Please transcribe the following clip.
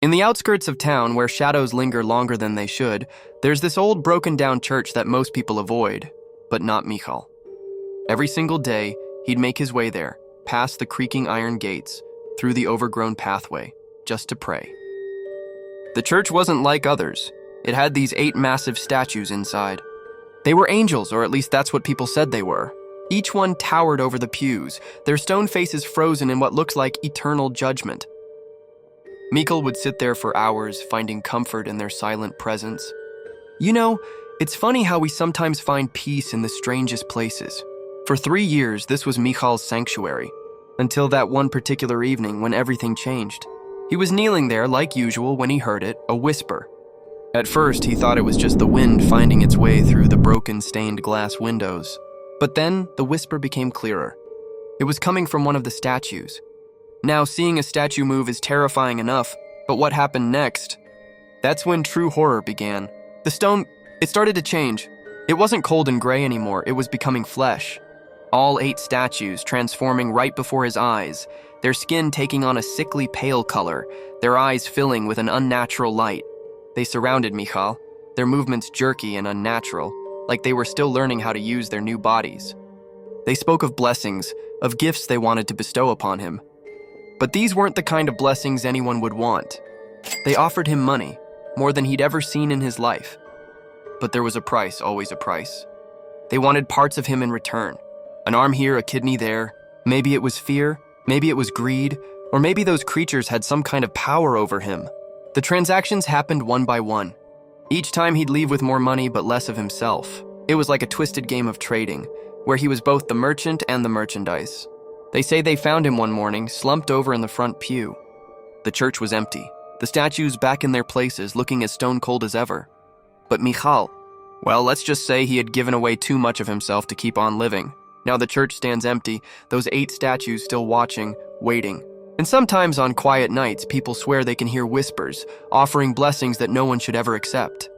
In the outskirts of town, where shadows linger longer than they should, there's this old broken-down church that most people avoid, but not Michal. Every single day, he'd make his way there, past the creaking iron gates, through the overgrown pathway, just to pray. The church wasn't like others. It had these 8 massive statues inside. They were angels, or at least that's what people said they were. Each one towered over the pews, their stone faces frozen in what looks like eternal judgment. Michal would sit there for hours, finding comfort in their silent presence. You know, it's funny how we sometimes find peace in the strangest places. For 3 years, this was Michal's sanctuary, until that one particular evening when everything changed. He was kneeling there, like usual, when he heard it, a whisper. At first, he thought it was just the wind finding its way through the broken stained glass windows. But then, the whisper became clearer. It was coming from one of the statues. Now, seeing a statue move is terrifying enough, but what happened next? That's when true horror began. The stone, it started to change. It wasn't cold and gray anymore, it was becoming flesh. All 8 statues transforming right before his eyes, their skin taking on a sickly pale color, their eyes filling with an unnatural light. They surrounded Michal, their movements jerky and unnatural, like they were still learning how to use their new bodies. They spoke of blessings, of gifts they wanted to bestow upon him. But these weren't the kind of blessings anyone would want. They offered him money, more than he'd ever seen in his life. But there was a price, always a price. They wanted parts of him in return. An arm here, a kidney there. Maybe it was fear, maybe it was greed, or maybe those creatures had some kind of power over him. The transactions happened one by one. Each time he'd leave with more money but less of himself. It was like a twisted game of trading, where he was both the merchant and the merchandise. They say they found him one morning, slumped over in the front pew. The church was empty, the statues back in their places, looking as stone cold as ever. But Michal, well, let's just say he had given away too much of himself to keep on living. Now the church stands empty, those 8 statues still watching, waiting. And sometimes on quiet nights, people swear they can hear whispers, offering blessings that no one should ever accept.